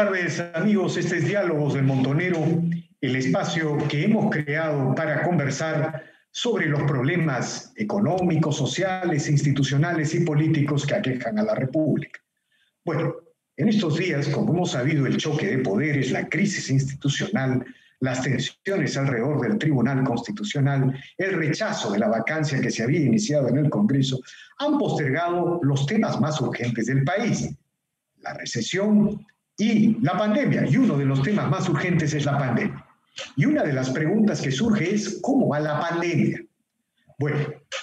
tardes, amigos. Este es Diálogos del Montonero, el espacio que hemos creado para conversar sobre los problemas económicos, sociales, institucionales y políticos que aquejan a la República. Bueno, en estos días, como hemos sabido, el choque de poderes, la crisis institucional, las tensiones alrededor del Tribunal Constitucional, el rechazo de la vacancia que se había iniciado en el Congreso, han postergado los temas más urgentes del país: la recesión y la pandemia. Y uno de los temas más urgentes es la pandemia. Y una de las preguntas que surge es: ¿cómo va la pandemia? Bueno,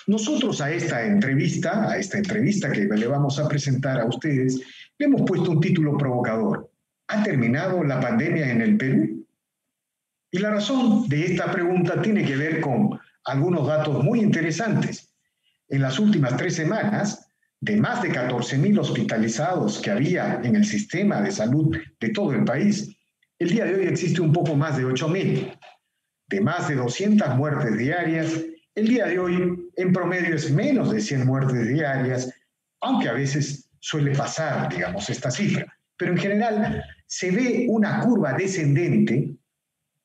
nosotros a esta entrevista que le vamos a presentar a ustedes, le hemos puesto un título provocador: ¿ha terminado la pandemia en el Perú? Y la razón de esta pregunta tiene que ver con algunos datos muy interesantes. En las últimas 3 semanas, de más de 14.000 hospitalizados que había en el sistema de salud de todo el país, el día de hoy existe un poco más de 8.000. De más de 200 muertes diarias, el día de hoy en promedio es menos de 100 muertes diarias, aunque a veces suele pasar, digamos, esta cifra. Pero en general se ve una curva descendente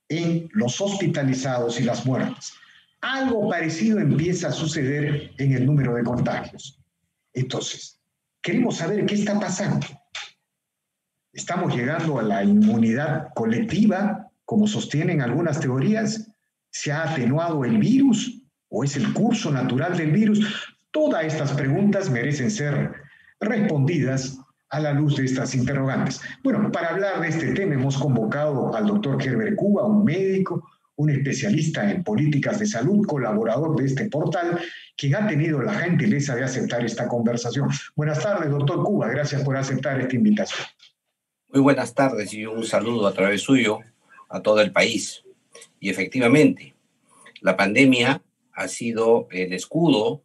en los hospitalizados y las muertes. Algo parecido empieza a suceder en el número de contagios. Entonces, queremos saber qué está pasando. ¿Estamos llegando a la inmunidad colectiva, como sostienen algunas teorías? ¿Se ha atenuado el virus o es el curso natural del virus? Todas estas preguntas merecen ser respondidas a la luz de estas interrogantes. Bueno, para hablar de este tema hemos convocado al doctor Herbert Cuba, un médico, un especialista en políticas de salud, colaborador de este portal, quien ha tenido la gentileza de aceptar esta conversación. Buenas tardes, doctor Cuba, gracias por aceptar esta invitación. Muy buenas tardes y un saludo a través suyo a todo el país. Y efectivamente, la pandemia ha sido el escudo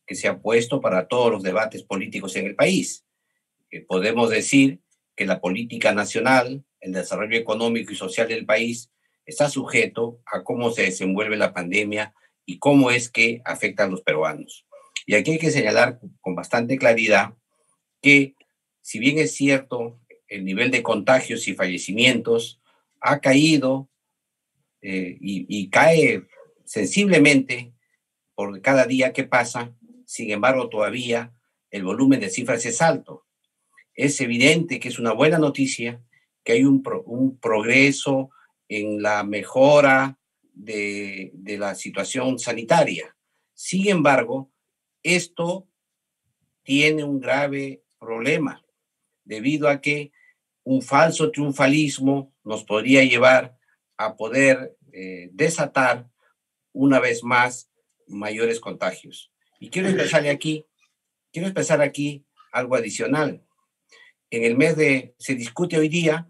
que se ha puesto para todos los debates políticos en el país. Podemos decir que la política nacional, el desarrollo económico y social del país está sujeto a cómo se desenvuelve la pandemia y cómo es que afecta a los peruanos. Y aquí hay que señalar con bastante claridad que, si bien es cierto, el nivel de contagios y fallecimientos ha caído y cae sensiblemente por cada día que pasa, sin embargo, todavía el volumen de cifras es alto. Es evidente que es una buena noticia que hay un progreso en la mejora de la situación sanitaria. Sin embargo, esto tiene un grave problema, debido a que un falso triunfalismo nos podría llevar a poder desatar una vez más mayores contagios. Y quiero expresar aquí algo adicional. Se discute hoy día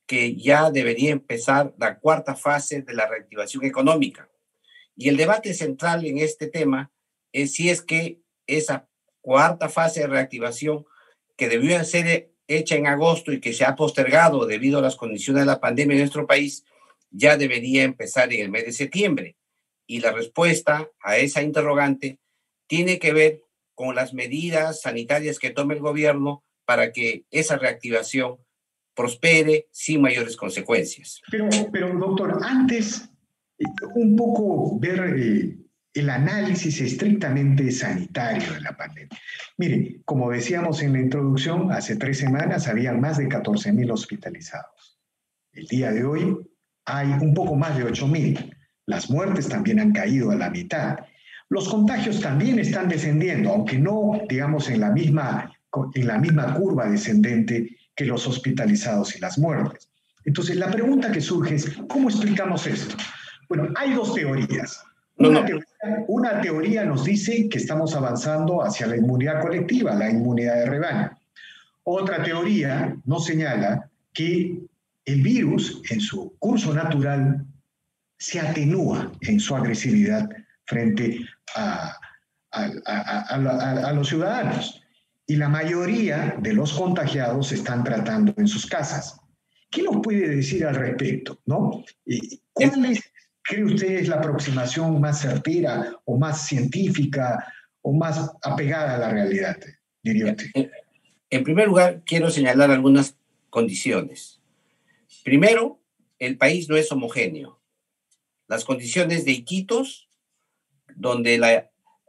que ya debería empezar la 4ª fase de la reactivación económica. Y el debate central en este tema es si es que esa 4ª fase de reactivación, que debió ser hecha en agosto y que se ha postergado debido a las condiciones de la pandemia en nuestro país, ya debería empezar en el mes de septiembre. Y la respuesta a esa interrogante tiene que ver con las medidas sanitarias que tome el gobierno para que esa reactivación prospere sin mayores consecuencias. Pero doctor, antes un poco ver el análisis estrictamente sanitario de la pandemia. Mire, como decíamos en la introducción, hace 3 semanas había más de 14.000 hospitalizados. El día de hoy hay un poco más de 8.000. Las muertes también han caído a la mitad. Los contagios también están descendiendo, aunque no, digamos, en la misma curva descendente que los hospitalizados y las muertes. Entonces, la pregunta que surge es: ¿cómo explicamos esto? Bueno, hay 2 teorías. Una teoría nos dice que estamos avanzando hacia la inmunidad colectiva, la inmunidad de rebaño. Otra teoría nos señala que el virus, en su curso natural, se atenúa en su agresividad frente a los ciudadanos. Y la mayoría de los contagiados se están tratando en sus casas. ¿Qué nos puede decir al respecto, ¿no? ¿Cuál cree usted es la aproximación más certera o más científica o más apegada a la realidad, diría usted? En primer lugar, quiero señalar algunas condiciones. Primero, el país no es homogéneo. Las condiciones de Iquitos, donde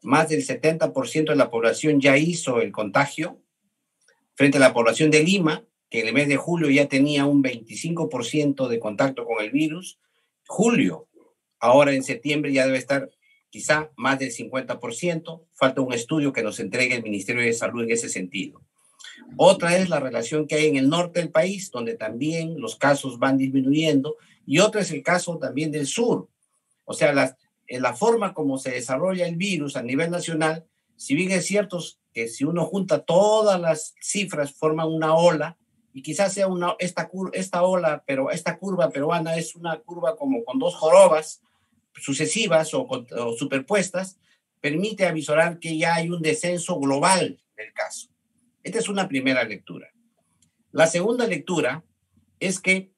más del 70% de la población ya hizo el contagio, frente a la población de Lima, que en el mes de julio ya tenía un 25% de contacto con el virus. Julio, ahora en septiembre ya debe estar quizá más del 50%. Falta un estudio que nos entregue el Ministerio de Salud en ese sentido. Otra es la relación que hay en el norte del país, donde también los casos van disminuyendo, y otro es el caso también del sur. O sea, la forma como se desarrolla el virus a nivel nacional, si bien es cierto que si uno junta todas las cifras forman una ola, y quizás sea esta ola, pero esta curva peruana es una curva como con dos jorobas sucesivas o superpuestas, permite avisorar que ya hay un descenso global del caso. Esta es una primera lectura. La segunda lectura es que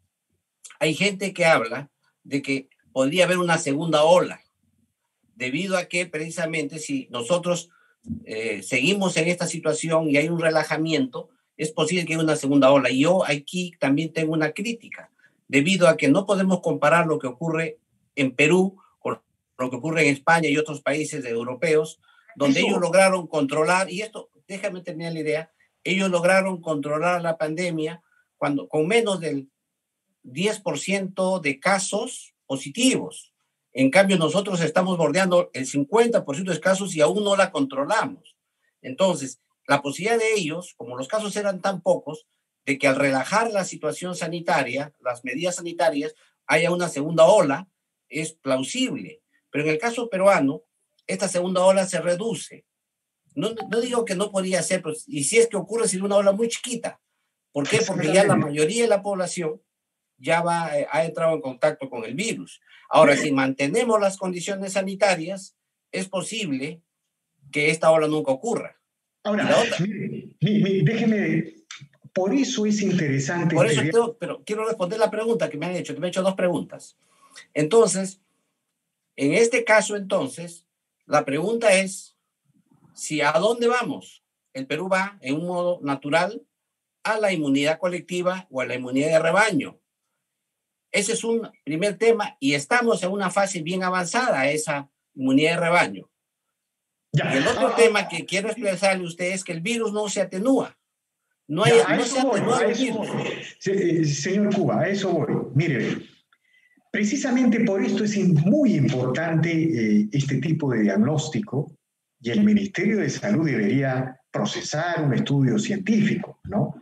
hay gente que habla de que podría haber una segunda ola, debido a que precisamente si nosotros seguimos en esta situación y hay un relajamiento, es posible que haya una segunda ola. Y yo aquí también tengo una crítica, debido a que no podemos comparar lo que ocurre en Perú con lo que ocurre en España y otros países europeos, donde ellos lograron controlar, y esto, déjame terminar la idea, ellos lograron controlar la pandemia con menos del 10% de casos positivos. En cambio, nosotros estamos bordeando el 50% de casos y aún no la controlamos. Entonces, la posibilidad de ellos, como los casos eran tan pocos, de que al relajar la situación sanitaria, las medidas sanitarias, haya una segunda ola, es plausible. Pero en el caso peruano, esta segunda ola se reduce. No digo que no podría ser, pero, y si es que ocurre, sería una ola muy chiquita. ¿Por qué? Porque ya la mayoría de la población ya ha entrado en contacto con el virus. Ahora, si mantenemos las condiciones sanitarias, es posible que esta ola nunca ocurra. Ahora, déjeme, por eso es interesante. Por eso pero quiero responder la pregunta que me han hecho, que me han hecho dos preguntas. Entonces, en este caso, entonces, la pregunta es si a dónde vamos. El Perú va en un modo natural a la inmunidad colectiva o a la inmunidad de rebaño. Ese es un primer tema y estamos en una fase bien avanzada a esa inmunidad de rebaño. Ya. Y el otro tema que quiero expresarle a usted es que el virus no se atenúa. No se atenúa el virus. Señor Cuba, a eso voy. Mire, precisamente por esto es muy importante este tipo de diagnóstico y el Ministerio de Salud debería procesar un estudio científico, ¿no?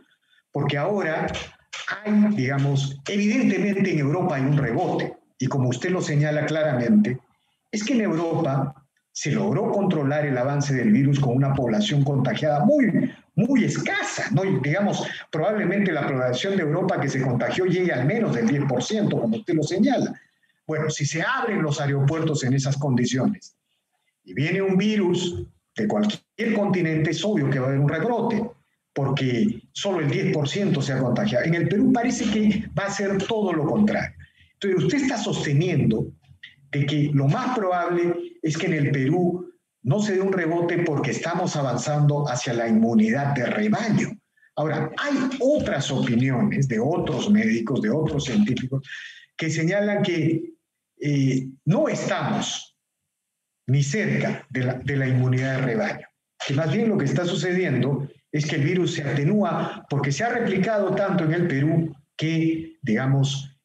Porque ahora hay, digamos, evidentemente en Europa hay un rebote, y como usted lo señala claramente, es que en Europa se logró controlar el avance del virus con una población contagiada muy escasa, ¿no? Y digamos, probablemente la población de Europa que se contagió llegue al menos del 10%, como usted lo señala. Bueno, si se abren los aeropuertos en esas condiciones y viene un virus de cualquier continente, es obvio que va a haber un rebrote, porque solo el 10% se ha contagiado. En el Perú parece que va a ser todo lo contrario. Entonces, usted está sosteniendo de que lo más probable es que en el Perú no se dé un rebote porque estamos avanzando hacia la inmunidad de rebaño. Ahora, hay otras opiniones de otros médicos, de otros científicos, que señalan que no estamos ni cerca de la inmunidad de rebaño, que más bien lo que está sucediendo es que el virus se atenúa porque se ha replicado tanto en el Perú que, digamos,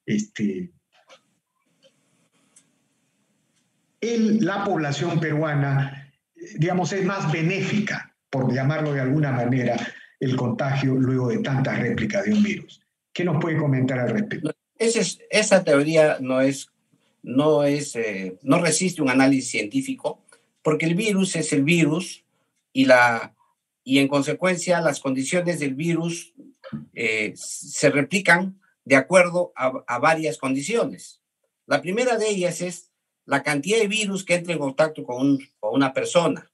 la población peruana, digamos, es más benéfica, por llamarlo de alguna manera, el contagio luego de tantas réplicas de un virus. ¿Qué nos puede comentar al respecto? Esa teoría no resiste un análisis científico, porque el virus es el virus y en consecuencia las condiciones del virus se replican de acuerdo a varias condiciones. La primera de ellas es la cantidad de virus que entra en contacto con una persona.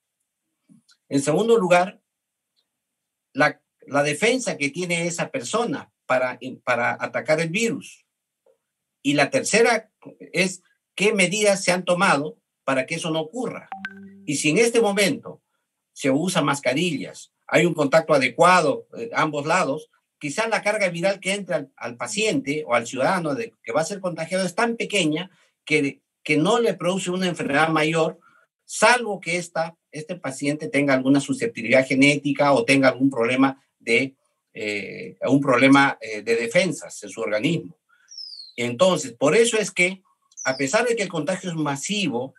En segundo lugar, la defensa que tiene esa persona para atacar el virus. Y la tercera es qué medidas se han tomado para que eso no ocurra. Y si en este momento se usa mascarillas, hay un contacto adecuado de ambos lados, quizás la carga viral que entra al paciente o al ciudadano que va a ser contagiado es tan pequeña que no le produce una enfermedad mayor, salvo que este paciente tenga alguna susceptibilidad genética o tenga algún problema de defensas en su organismo. Entonces, por eso es que, a pesar de que el contagio es masivo,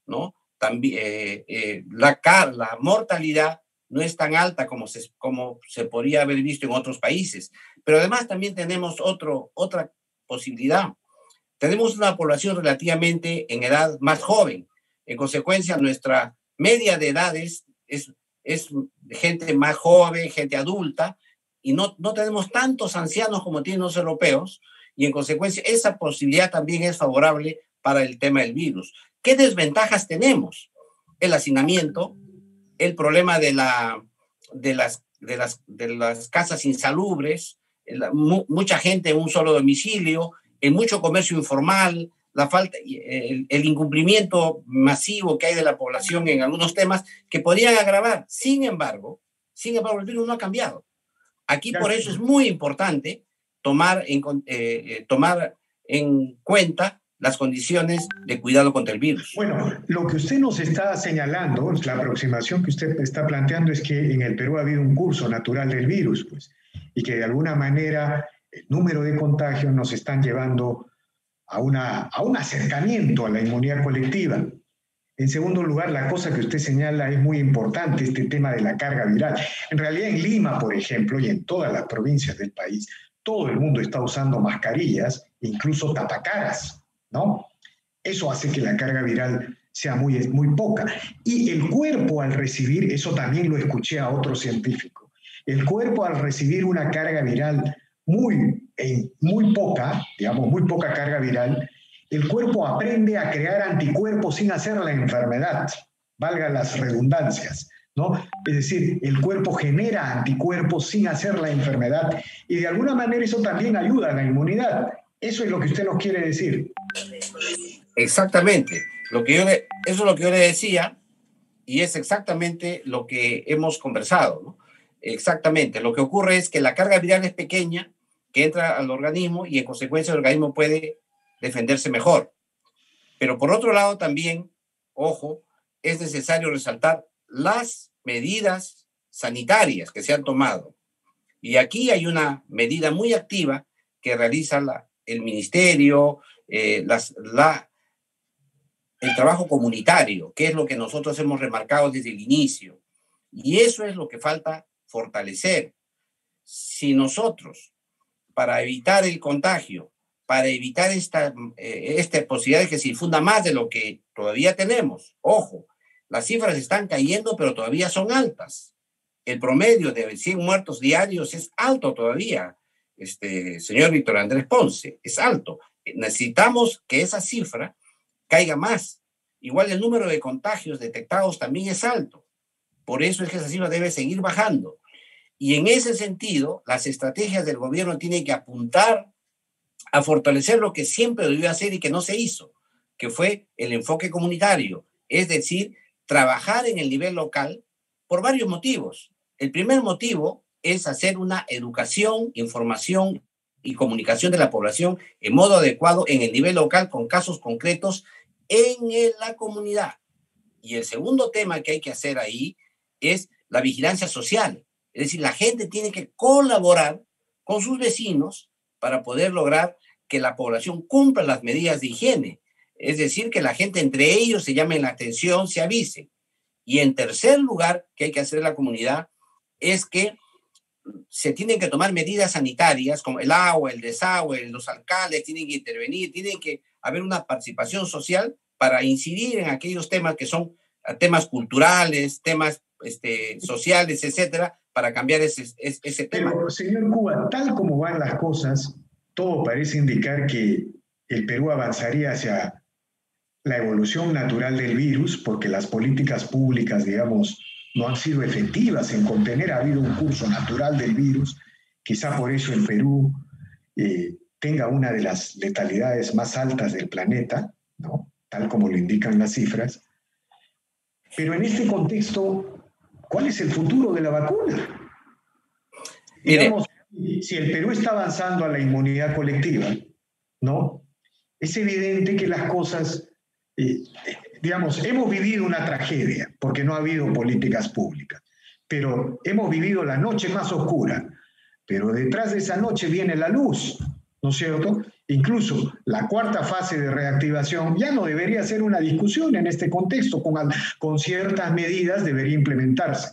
¿no? También, la mortalidad no es tan alta como se podría haber visto en otros países. Pero además también tenemos otra posibilidad. Tenemos una población relativamente en edad más joven. En consecuencia, nuestra media de edades es gente más joven, gente adulta, y no tenemos tantos ancianos como tienen los europeos, y en consecuencia esa posibilidad también es favorable para el tema del virus. ¿Qué desventajas tenemos? El hacinamiento, el problema de las casas insalubres, mucha gente en un solo domicilio, el mucho comercio informal, el incumplimiento masivo que hay de la población en algunos temas que podrían agravar. Sin embargo, el virus no ha cambiado. Aquí por eso es muy importante tomar en cuenta las condiciones de cuidado contra el virus. Bueno, lo que usted nos está señalando, la aproximación que usted está planteando es que en el Perú ha habido un curso natural del virus, pues, y que de alguna manera el número de contagios nos están llevando a un acercamiento a la inmunidad colectiva. En segundo lugar, la cosa que usted señala es muy importante, este tema de la carga viral. En realidad, en Lima, por ejemplo, y en todas las provincias del país, todo el mundo está usando mascarillas, incluso tapacaras, ¿no? Eso hace que la carga viral sea muy poca. Y el cuerpo al recibir, eso también lo escuché a otro científico, el cuerpo al recibir una carga viral muy poca, digamos, muy poca carga viral, el cuerpo aprende a crear anticuerpos sin hacer la enfermedad, valga las redundancias, ¿no? Es decir, el cuerpo genera anticuerpos sin hacer la enfermedad y de alguna manera eso también ayuda a la inmunidad. Eso es lo que usted nos quiere decir. Exactamente. Eso es lo que yo le decía y es exactamente lo que hemos conversado, ¿no? Exactamente. Lo que ocurre es que la carga viral es pequeña, que entra al organismo y en consecuencia el organismo puede defenderse mejor. Pero por otro lado también, ojo, es necesario resaltar las medidas sanitarias que se han tomado. Y aquí hay una medida muy activa que realiza el ministerio, el trabajo comunitario, que es lo que nosotros hemos remarcado desde el inicio. Y eso es lo que falta fortalecer. Si nosotros, para evitar el contagio, para evitar esta posibilidad de que se difunda más de lo que todavía tenemos, ojo, las cifras están cayendo, pero todavía son altas. El promedio de 100 muertos diarios es alto todavía, señor Víctor Andrés Ponce, es alto. Necesitamos que esa cifra caiga más. Igual el número de contagios detectados también es alto. Por eso es que esa cifra debe seguir bajando. Y en ese sentido, las estrategias del gobierno tienen que apuntar a fortalecer lo que siempre debió hacer y que no se hizo, que fue el enfoque comunitario, es decir, trabajar en el nivel local por varios motivos. El primer motivo es hacer una educación, información y comunicación de la población en modo adecuado en el nivel local con casos concretos en la comunidad. Y el segundo tema que hay que hacer ahí es la vigilancia social. Es decir, la gente tiene que colaborar con sus vecinos para poder lograr que la población cumpla las medidas de higiene. Es decir, que la gente entre ellos se llamen la atención, se avise. Y en tercer lugar, que hay que hacer en la comunidad, es que se tienen que tomar medidas sanitarias como el agua, el desagüe, los alcaldes tienen que intervenir, tiene que haber una participación social para incidir en aquellos temas que son temas culturales, temas sociales, etcétera, para cambiar ese tema. Pero, señor Cuba, tal como van las cosas, todo parece indicar que el Perú avanzaría hacia la evolución natural del virus, porque las políticas públicas, digamos, no han sido efectivas en contener. Ha habido un curso natural del virus. Quizá por eso el Perú tenga una de las letalidades más altas del planeta, ¿no? Tal como lo indican las cifras. Pero en este contexto, ¿cuál es el futuro de la vacuna? Mire, Digamos, Si el Perú está avanzando a la inmunidad colectiva, ¿no? Es evidente que las cosas, digamos, hemos vivido una tragedia porque no ha habido políticas públicas, pero hemos vivido la noche más oscura, pero detrás de esa noche viene la luz, ¿no es cierto? Incluso la cuarta fase de reactivación ya no debería ser una discusión en este contexto, con ciertas medidas debería implementarse.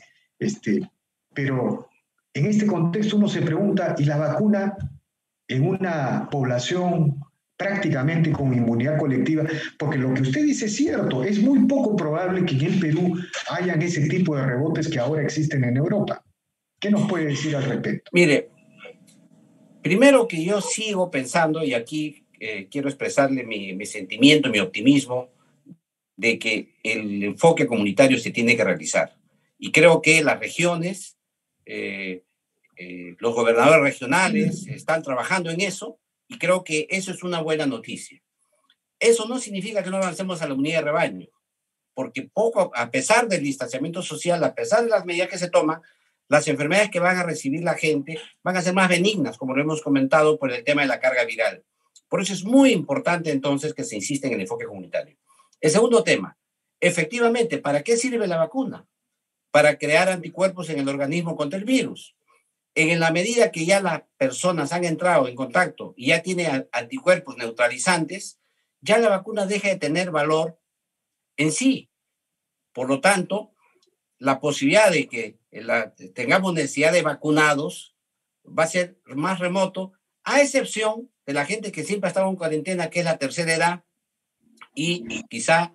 Pero en este contexto uno se pregunta, ¿y la vacuna en una población prácticamente con inmunidad colectiva? Porque lo que usted dice es cierto, es muy poco probable que en el Perú hayan ese tipo de rebotes que ahora existen en Europa. ¿Qué nos puede decir al respecto? Mire, primero que yo sigo pensando, y aquí quiero expresarle mi sentimiento, mi optimismo, de que el enfoque comunitario se tiene que realizar. Y creo que las regiones, los gobernadores regionales están trabajando en eso, y creo que eso es una buena noticia. Eso no significa que no avancemos a la unidad de rebaño, porque a pesar del distanciamiento social, a pesar de las medidas que se toman, las enfermedades que van a recibir la gente van a ser más benignas, como lo hemos comentado, por el tema de la carga viral. Por eso es muy importante entonces que se insista en el enfoque comunitario. El segundo tema, efectivamente, ¿para qué sirve la vacuna? Para crear anticuerpos en el organismo contra el virus. En la medida que ya las personas han entrado en contacto y ya tienen anticuerpos neutralizantes, ya la vacuna deja de tener valor en sí. Por lo tanto, la posibilidad de que tengamos necesidad de vacunados va a ser más remoto, a excepción de la gente que siempre ha estado en cuarentena, que es la tercera edad, y quizá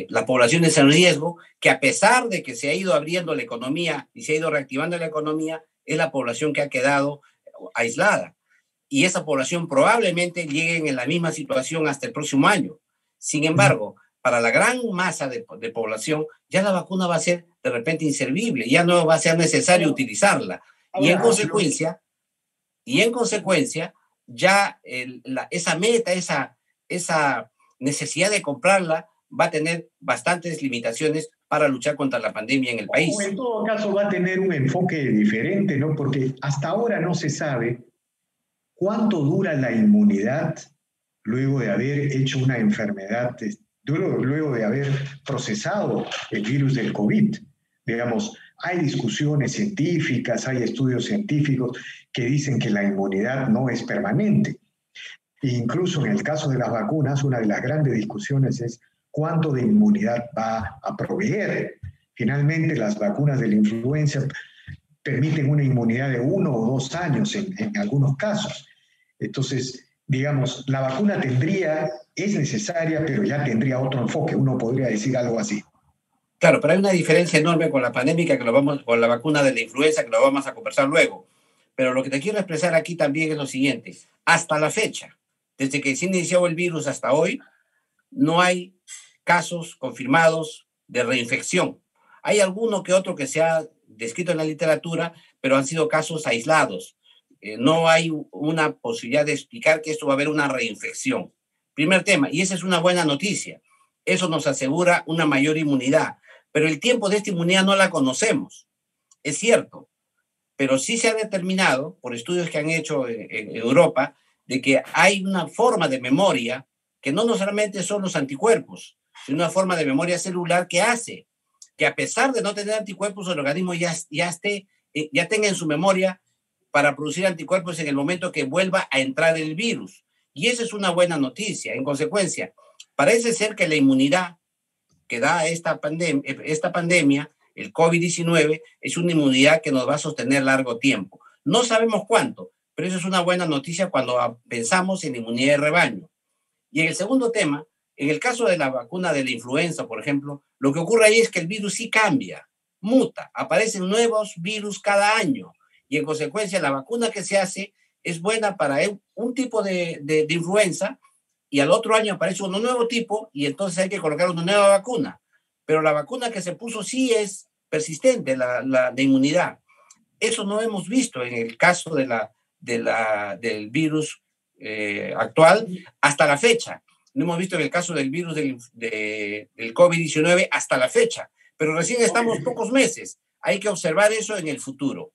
la población es en riesgo, que a pesar de que se ha ido abriendo la economía y se ha ido reactivando la economía, es la población que ha quedado aislada. Y esa población probablemente llegue en la misma situación hasta el próximo año. Sin embargo, para la gran masa de población, ya la vacuna va a ser de repente inservible, ya no va a ser necesario utilizarla. Y en consecuencia, ya esa meta, esa necesidad de comprarla va a tener bastantes limitaciones para luchar contra la pandemia en el país. O en todo caso va a tener un enfoque diferente, ¿no? Porque hasta ahora no se sabe cuánto dura la inmunidad luego de haber hecho una enfermedad, luego de haber procesado el virus del COVID. Digamos, hay discusiones científicas, hay estudios científicos que dicen que la inmunidad no es permanente. E incluso en el caso de las vacunas, una de las grandes discusiones es cuánto de inmunidad va a proveer. Finalmente, las vacunas de la influenza permiten una inmunidad de 1 o 2 años en algunos casos. Entonces, digamos, la vacuna es necesaria, pero ya tendría otro enfoque. Uno podría decir algo así. Claro, pero hay una diferencia enorme con la pandemia, con la vacuna de la influenza, que lo vamos a conversar luego. Pero lo que te quiero expresar aquí también es lo siguiente. Hasta la fecha, desde que se inició el virus hasta hoy, no hay casos confirmados de reinfección. Hay alguno que otro que se ha descrito en la literatura, pero han sido casos aislados. No hay una posibilidad de explicar que esto va a haber una reinfección. Primer tema, y esa es una buena noticia. Eso nos asegura una mayor inmunidad, pero el tiempo de esta inmunidad no la conocemos. Es cierto, pero sí se ha determinado por estudios que han hecho en Europa de que hay una forma de memoria que no necesariamente son los anticuerpos, sino una forma de memoria celular que hace que, a pesar de no tener anticuerpos, el organismo ya tenga en su memoria para producir anticuerpos en el momento que vuelva a entrar el virus. Y esa es una buena noticia. En consecuencia, parece ser que la inmunidad que da esta pandemia, el COVID-19, es una inmunidad que nos va a sostener largo tiempo. No sabemos cuánto, pero eso es una buena noticia cuando pensamos en inmunidad de rebaño. Y en el segundo tema, en el caso de la vacuna de la influenza, por ejemplo, lo que ocurre ahí es que el virus sí cambia, muta, aparecen nuevos virus cada año. Y en consecuencia, la vacuna que se hace es buena para un tipo de influenza, y al otro año aparece un nuevo tipo, y entonces hay que colocar una nueva vacuna. Pero la vacuna que se puso sí es persistente, la de inmunidad. Eso no hemos visto en el caso del virus actual hasta la fecha. No hemos visto en el caso del virus del COVID-19 hasta la fecha, pero recién estamos pocos meses. Hay que observar eso en el futuro.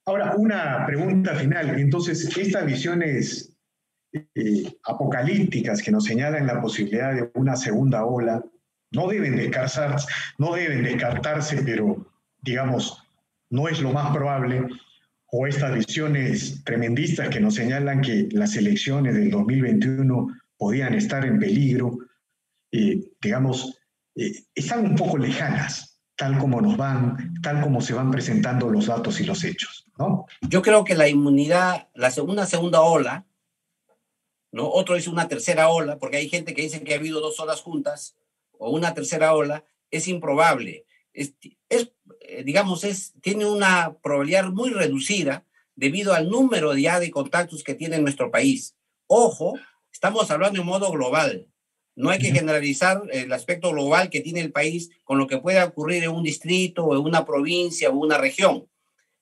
Ahora, una pregunta final. Entonces, estas visiones apocalípticas que nos señalan la posibilidad de una segunda ola no deben descartarse, pero digamos, no es lo más probable. O estas visiones tremendistas que nos señalan que las elecciones del 2021 podían estar en peligro, digamos, están un poco lejanas, tal como se van presentando los datos y los hechos, ¿no? Yo creo que la inmunidad, una segunda ola, ¿no? Otro dice una tercera ola, porque hay gente que dice que ha habido dos olas juntas, o una tercera ola, es improbable. Digamos, tiene una probabilidad muy reducida debido al número ya de contactos que tiene nuestro país. Ojo, estamos hablando en modo global. No hay que generalizar el aspecto global que tiene el país con lo que pueda ocurrir en un distrito, o en una provincia, o una región.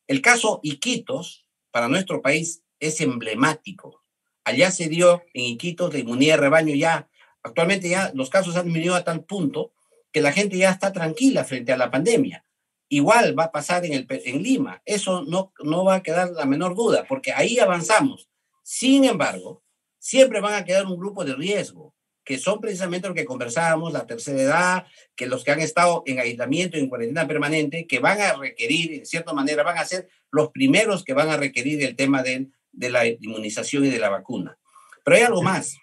El caso Iquitos, para nuestro país, es emblemático. Allá se dio en Iquitos la inmunidad de rebaño ya. Actualmente ya los casos han disminuido a tal punto que la gente ya está tranquila frente a la pandemia. Igual va a pasar en Lima. Eso no va a quedar la menor duda, porque ahí avanzamos. Sin embargo, siempre van a quedar un grupo de riesgo, que son precisamente lo que conversábamos, la tercera edad, que los que han estado en aislamiento y en cuarentena permanente, que van a requerir, en cierta manera, van a ser los primeros que van a requerir el tema de la inmunización y de la vacuna. Pero hay algo más.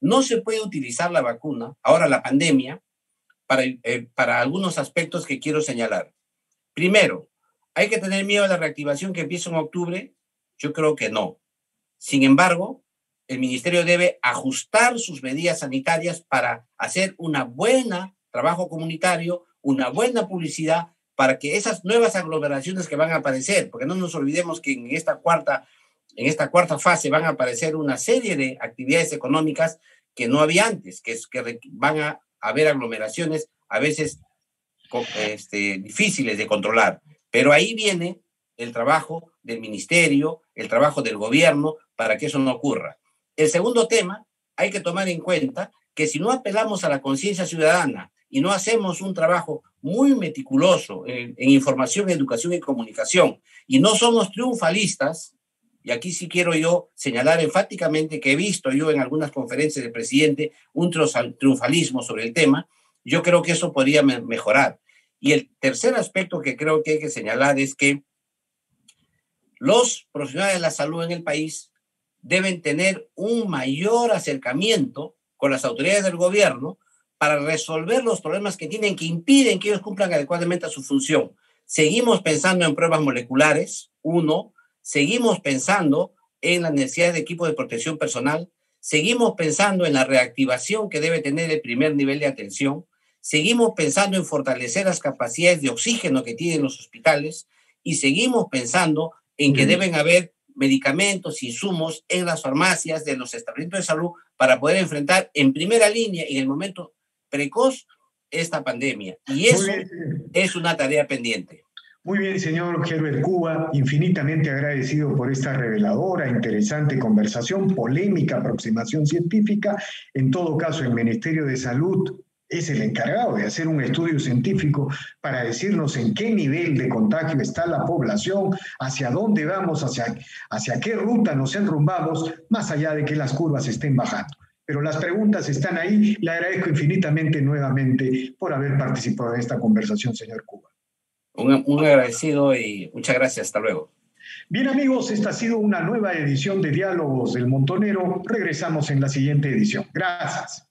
No se puede utilizar la vacuna, ahora la pandemia, para algunos aspectos que quiero señalar. Primero, ¿hay que tener miedo a la reactivación que empieza en octubre? Yo creo que no. Sin embargo, el ministerio debe ajustar sus medidas sanitarias para hacer un buen trabajo comunitario, una buena publicidad, para que esas nuevas aglomeraciones que van a aparecer, porque no nos olvidemos que en esta cuarta fase van a aparecer una serie de actividades económicas que no había antes, que van a haber aglomeraciones a veces difíciles de controlar. Pero ahí viene el trabajo del ministerio, el trabajo del gobierno, para que eso no ocurra. El segundo tema, hay que tomar en cuenta que si no apelamos a la conciencia ciudadana y no hacemos un trabajo muy meticuloso en información, educación y comunicación, y no somos triunfalistas, y aquí sí quiero yo señalar enfáticamente que he visto yo en algunas conferencias del presidente un triunfalismo sobre el tema, yo creo que eso podría mejorar. Y el tercer aspecto que creo que hay que señalar es que los profesionales de la salud en el país deben tener un mayor acercamiento con las autoridades del gobierno para resolver los problemas que tienen, que impiden que ellos cumplan adecuadamente a su función. Seguimos pensando en pruebas moleculares, seguimos pensando en la necesidad de equipo de protección personal, seguimos pensando en la reactivación que debe tener el primer nivel de atención, seguimos pensando en fortalecer las capacidades de oxígeno que tienen los hospitales y seguimos pensando en que deben haber medicamentos, insumos en las farmacias de los establecimientos de salud para poder enfrentar en primera línea, en el momento precoz, esta pandemia. Y eso es una tarea pendiente. Muy bien, señor Herbert Cuba, infinitamente agradecido por esta reveladora, interesante conversación, polémica aproximación científica. En todo caso, el Ministerio de Salud es el encargado de hacer un estudio científico para decirnos en qué nivel de contagio está la población, hacia dónde vamos, hacia qué ruta nos enrumbamos, más allá de que las curvas estén bajando. Pero las preguntas están ahí. Le agradezco infinitamente nuevamente por haber participado en esta conversación, señor Cuba. Un agradecido y muchas gracias. Hasta luego. Bien, amigos, esta ha sido una nueva edición de Diálogos del Montonero. Regresamos en la siguiente edición. Gracias.